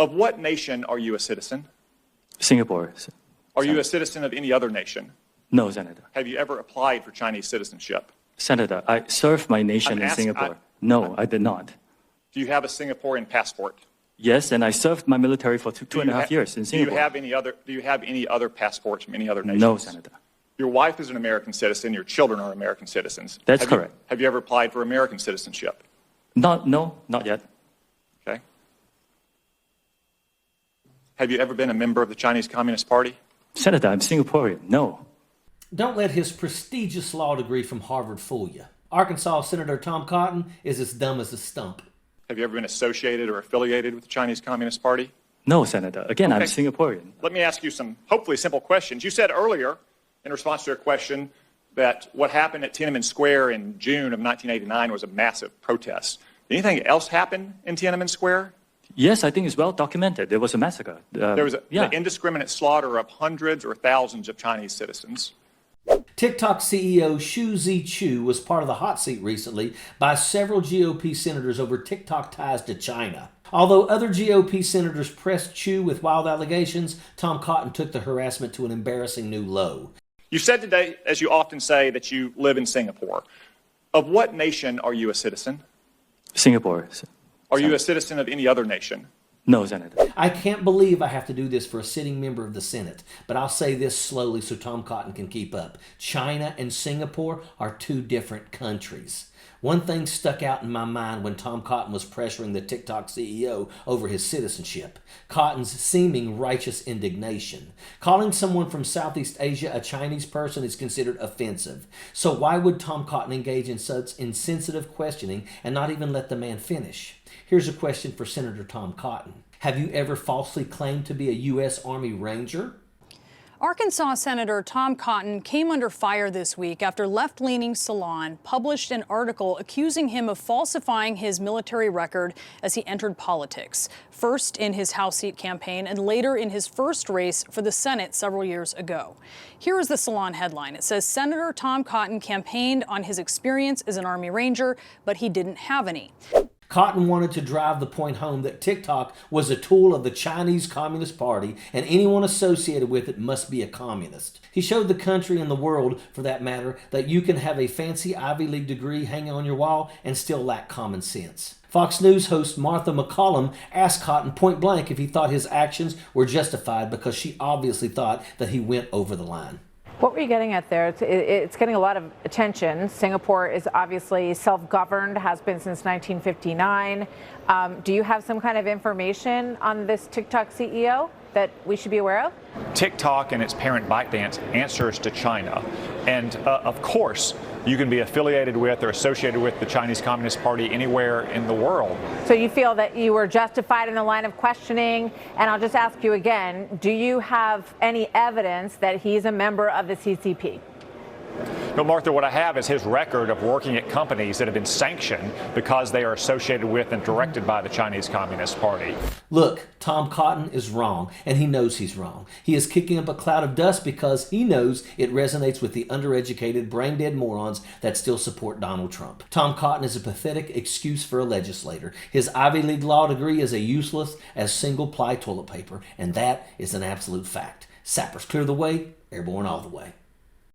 Of what nation are you a citizen? Singapore. Are you a citizen of any other nation? No, Senator. Have you ever applied for Chinese citizenship? Senator, I served my nation in Singapore. No, I did not. Do you have a Singaporean passport? Yes, and I served my military for two and a half years in Singapore. Do you have any other passports from any other nations? No, Senator. Your wife is an American citizen. Your children are American citizens. That's correct. Have you ever applied for American citizenship? No, not yet. Okay. Have you ever been a member of the Chinese Communist Party? Senator, I'm Singaporean. No. Don't let his prestigious law degree from Harvard fool you. Arkansas Senator Tom Cotton is as dumb as a stump. Have you ever been associated or affiliated with the Chinese Communist Party? No, Senator. Again, okay. I'm Singaporean. Let me ask you some hopefully simple questions. You said earlier, in response to a question, that what happened at Tiananmen Square in June of 1989 was a massive protest. Anything else happen in Tiananmen Square? Yes, I think it's well documented. There was a massacre. There was the indiscriminate slaughter of hundreds or thousands of Chinese citizens. TikTok CEO Xu Zichu was part of the hot seat recently by several GOP senators over TikTok ties to China. Although other GOP senators pressed Xu with wild allegations, Tom Cotton took the harassment to an embarrassing new low. You said today, as you often say, that you live in Singapore. Of what nation are you a citizen? Singapore. Are you a citizen of any other nation? No, Senator. I can't believe I have to do this for a sitting member of the Senate, but I'll say this slowly so Tom Cotton can keep up. China and Singapore are two different countries. One thing stuck out in my mind when Tom Cotton was pressuring the TikTok CEO over his citizenship: Cotton's seeming righteous indignation. Calling someone from Southeast Asia a Chinese person is considered offensive. So why would Tom Cotton engage in such insensitive questioning and not even let the man finish? Here's a question for Senator Tom Cotton. Have you ever falsely claimed to be a U.S. Army Ranger? Arkansas Senator Tom Cotton came under fire this week after left-leaning Salon published an article accusing him of falsifying his military record as he entered politics, first in his House seat campaign and later in his first race for the Senate several years ago. Here is the Salon headline. It says, Senator Tom Cotton campaigned on his experience as an Army Ranger, but he didn't have any. Cotton wanted to drive the point home that TikTok was a tool of the Chinese Communist Party and anyone associated with it must be a communist. He showed the country and the world, for that matter, that you can have a fancy Ivy League degree hanging on your wall and still lack common sense. Fox News host Martha McCollum asked Cotton point blank if he thought his actions were justified because she obviously thought that he went over the line. What were you getting at there? It's getting a lot of attention. Singapore is obviously self-governed, has been since 1959. Do you have some kind of information on this TikTok CEO that we should be aware of? TikTok and its parent ByteDance answers to China. And of course, you can be affiliated with or associated with the Chinese Communist Party anywhere in the world. So you feel that you were justified in the line of questioning? And I'll just ask you again, do you have any evidence that he's a member of the CCP? No, Martha, what I have is his record of working at companies that have been sanctioned because they are associated with and directed by the Chinese Communist Party. Look, Tom Cotton is wrong, and he knows he's wrong. He is kicking up a cloud of dust because he knows it resonates with the undereducated, brain-dead morons that still support Donald Trump. Tom Cotton is a pathetic excuse for a legislator. His Ivy League law degree is as useless as single-ply toilet paper, and that is an absolute fact. Sappers clear the way, airborne all the way.